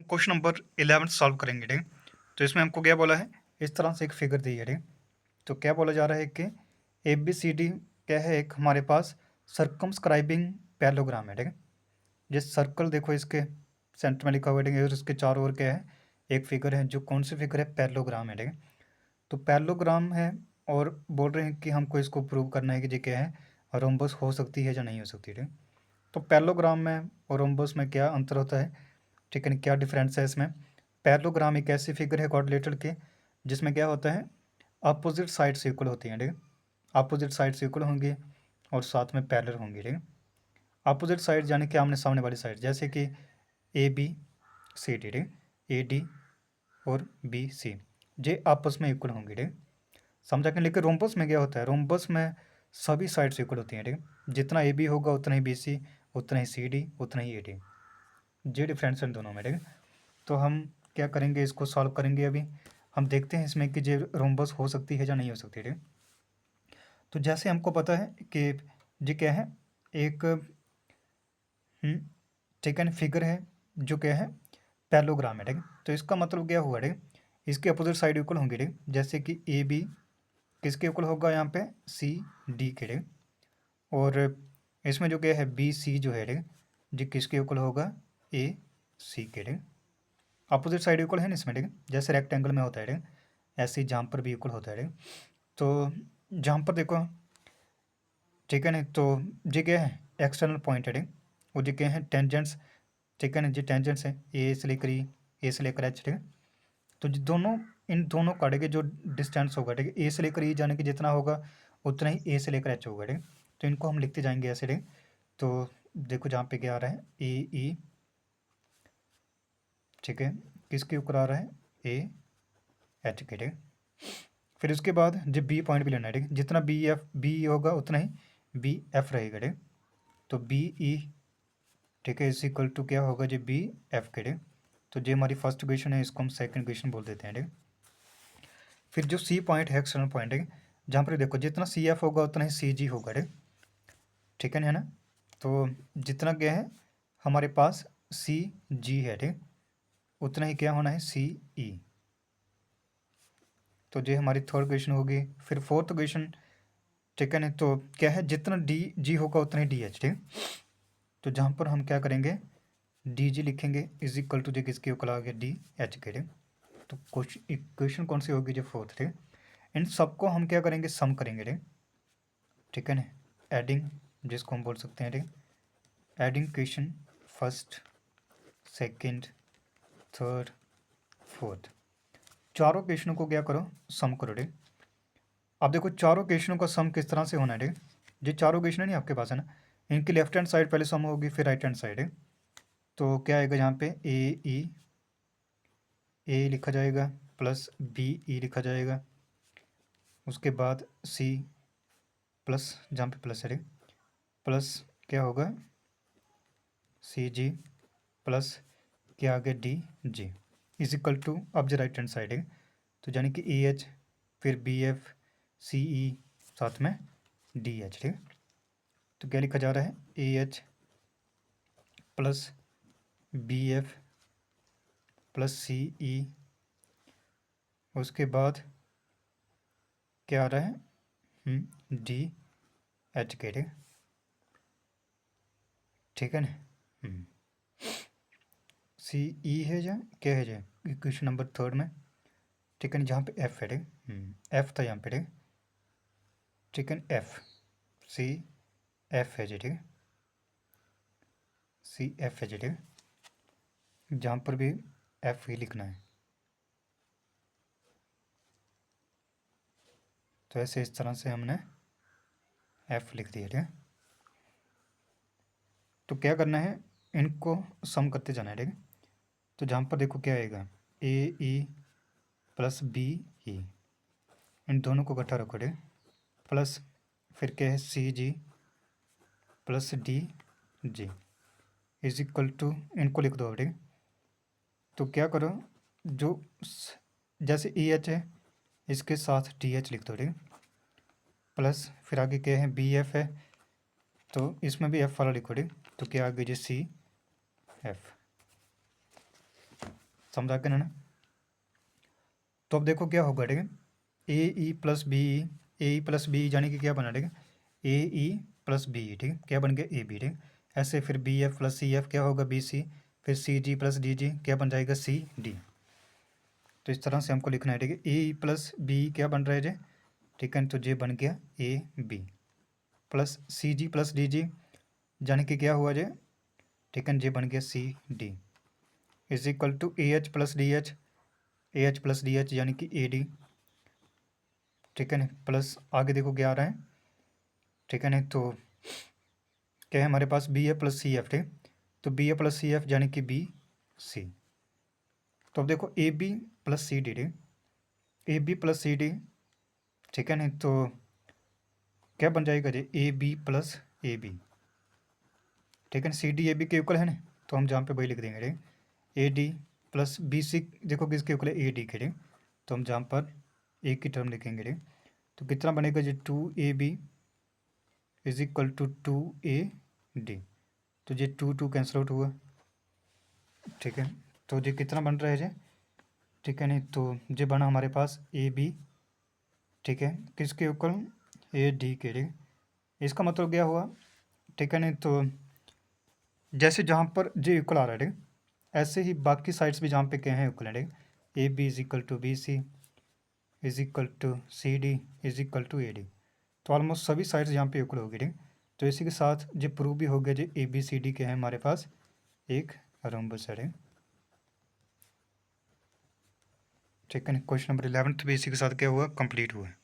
Question number 11 solve करेंगे। ठीक, तो इसमें हमको क्या बोला है, इस तरह से एक फिगर दी है। ठीक, तो क्या बोला जा रहा है कि ए बी सी डी क्या है, एक हमारे पास सर्कमस्क्राइबिंग पैरेललोग्राम है। ठीक है, ये सर्कल देखो इसके सेंटर में लिखा हुआ है, और इसके चारों ओर क्या है, एक फिगर है। जो कौन सी फिगर है, पैरेललोग्राम है। ठीक है, तो पैरेललोग्राम है और बोल रहे हैं कि हमको इसको प्रूव करना है कि ये क्या है, रोम्बस हो सकती है या नहीं हो सकती। ठीक, तो पैरेललोग्राम में और रोम्बस में क्या अंतर होता है, ठीक है, क्या डिफरेंस है इसमें। पैरेललोग्राम एक ऐसी फिगर है क्वाड्रिलेटरल के जिसमें क्या होता है, अपोजिट साइड्स इक्वल होती हैं। ठीक है, अपोजिट साइड्स इक्वल होंगी और साथ में पैरेलल होंगी। ठीक है, अपोजिट साइड यानी कि आमने सामने वाली साइड, जैसे कि ए बी सी डी, ठीक, ए डी और बी सी, ये आपस में इक्वल होंगी। ठीक, समझा कि। लेकिन रोम्बस में क्या होता है, रोम्बस में सभी साइड्स इक्वल होती हैं। ठीक, जितना ए बी होगा उतना ही बी सी, उतना ही सी डी, उतना ही ए डी। ये डिफरेंस है दोनों में। ठीक, तो हम क्या करेंगे, इसको सॉल्व करेंगे। अभी हम देखते हैं इसमें कि ये रोम्बस हो सकती है या नहीं हो सकती। ठीक, तो जैसे हमको पता है कि ये क्या है, एक ठीक है फिगर है जो क्या है, पैरेललोग्राम है। ठीक, तो इसका मतलब क्या हुआ, ठीक, इसके अपोजिट साइड इक्वल होंगे। ठीक, जैसे कि ए बी किसके इक्वल होगा, यहाँ पे सी डी के। ठीक, और इसमें जो क्या है बी सी जो है, ठीक, जो किसके इक्वल होगा, ए सी के। ठीक, अपोजिट साइड इक्वल है ना इसमें। ठीक, जैसे रेक्टेंगल में होता है। ठीक, ऐसे ही जहाँ पर भी इक्वल होता है। ठीक, तो जहाँ पर देखो, ठीक है ना, तो ये क्या है, एक्सटर्नल पॉइंट है। ठीक, और ये क्या है, टेंजेंट्स। ठीक है ना, ये टेंजेंट्स है, ए से लेकर ई, ए से लेकर एच। ठीक है, तो जो दोनों इन दोनों काटे के जो डिस्टेंस होगा, ठीक है, ए से लेकर ई जाने की जितना होगा उतना ही ए से लेकर एच होगा। ठीक, तो इनको हम लिखते जाएंगे ऐसे। ठीक, तो देखो जहाँ पे क्या आ रहा है, ए ई, ठीक है, किसके ऊपर आ रहा है, ए एच के। ठीक, फिर उसके बाद जब बी पॉइंट भी लेना है। ठीक, जितना बी एफ बी होगा उतना ही बी एफ रहेगा। ठीक, तो बी ई, ठीक है, इज इक्वल टू क्या होगा, जो बी एफ के। ठीक, तो ये हमारी फर्स्ट इक्वेशन है, इसको हम सेकंड इक्वेशन बोल देते हैं। ठीक, फिर जो सी पॉइंट है, एक्सटर्नल पॉइंट है, जहाँ पर देखो जितना सी एफ होगा उतना ही सी जी होगा। ठीक, ठीक है ना, तो जितना क्या है हमारे पास सी जी है, ठीक, उतना ही क्या होना है, सी ई। तो ये हमारी थर्ड इक्वेशन होगी। फिर फोर्थ इक्वेशन, ठीक है ना, तो क्या है, जितना डी जी होगा उतना ही डी एच। ठीक, तो जहाँ पर हम क्या करेंगे, डी जी लिखेंगे इज इक्वल टू, जो किसके इक्वल आ गया, डी एच के। ठीक, तो क्वेश्चन इक्वेशन कौन सी होगी, जो फोर्थ। ठीक, इन सबको हम क्या करेंगे, सम करेंगे। ठीक, ठीक है ना, एडिंग, जिसको हम बोल सकते हैं। ठीक, adding question first, second, third, fourth, चारों क्वेश्चनों को क्या करो, सम करो। ठीक, अब देखो चारों क्वेश्चनों का सम किस तरह से होना है। ठीक, जो चारों क्वेश्चन है नहीं आपके पास है ना, इनकी लेफ्ट हैंड साइड पहले सम होगी, फिर राइट हैंड साइड है। तो क्या आएगा यहाँ पे, ए ई, ए लिखा जाएगा, प्लस बी ई लिखा जाएगा, उसके बाद सी प्लस, जहाँ पे प्लस है, ठीक, प्लस क्या होगा, सी जी, प्लस क्या आ गया, D G, is equal to, अब जो राइट हैंड साइड है, तो यानी कि ए एच, फिर बी एफ, सी ई, साथ में डी एच। ठीक, तो क्या लिखा जा रहा है, A H plus B F plus C E, उसके बाद क्या आ रहा है, डी एच के। ठीक, ठीक है ना, सी ई है या क्या है, जो क्वेश्चन नंबर थर्ड में, ठीक है ना, जहाँ पे एफ है। ठीक, एफ था यहाँ पे। ठीक, ठीक है, एफ सी एफ है जी। ठीक, सी एफ है जी। ठीक, जहाँ पर भी एफ ही लिखना है, तो ऐसे इस तरह से हमने एफ लिख दिया। ठीक, तो क्या करना है, इनको सम करते जाना है। ठीक, तो जहाँ पर देखो क्या आएगा, ए ई प्लस बी ई, इन दोनों को इकट्ठा रखो। ठीक, प्लस फिर क्या है, C G plus D G, is equal to, इनको लिख दो। ठीक, तो क्या करो, जो जैसे ई एच है इसके साथ डी एच लिख दो। ठीक, प्लस फिर आगे क्या है, बी एफ है, तो इसमें भी एफ वाला लिखो। ठीक, तो क्या आगे, जो सी एफ। समझा के ना। तो अब देखो क्या होगा, ठीक है, ए ई प्लस बी ई, ए ई प्लस बी यानी कि क्या बना, ठीक है, ए ई प्लस बी ई, ठीक है, क्या बन गया ए बी, ठीक है। ऐसे फिर B F plus C F क्या होगा बी सी, फिर सी जी प्लस डी जी क्या बन जाएगा सी डी। तो इस तरह से हमको लिखना है, ठीक है, ए प्लस बी क्या बन रहा है जे, ठीक है, तो जे बन गया A B plus C G plus D G यानी कि क्या हुआ जे, ठीक है, जे बन गया C D is equal to A H plus D H, A H plus D H यानी कि ए डी, ठीक है, प्लस आगे देखो क्या आ रहा है, ठीक है, तो क्या है हमारे पास B A plus C F, ठीक, तो B A plus C F यानी कि बी सी। तो अब देखो A B plus C D, ठीक, A B plus C D, ठीक है, तो क्या बन जाएगा G A B plus A B, ठीक है, सी डी ए बी के इक्वल है ना, तो हम जहाँ पे वही लिख देंगे, ठीक, A D plus B C देखो किसके इक्वल है ए डी के, ठीक, तो हम जहाँ पर एक की टर्म लिखेंगे, ठीक, तो कितना बनेगा G two A B is equal to two A D, तो ये टू टू कैंसिल आउट हुआ, ठीक है, तो ये कितना बन रहा है जी, ठीक है, नहीं तो ये बना हमारे पास ए बी, ठीक है, किसके इक्वल ए डी के, ठीक, इसका मतलब क्या हुआ, ठीक है, नहीं तो जैसे जहाँ पर जे इक्वल आ रहा है, ठीक, ऐसे ही बाकी साइड्स भी जहाँ पे क्या है इक्वल है, ठीक, A B is equal to B C is equal to C D is equal to A D, तो ऑलमोस्ट सभी साइड्स यहाँ पे इक्वल होगी, ठीक, तो इसी के साथ जो प्रूव भी हो गया जो ए बी सी डी के हैं हमारे पास एक रोम्बस है, ठीक है। क्वेश्चन नंबर 11 भी इसी के साथ क्या हुआ कंप्लीट हुआ है।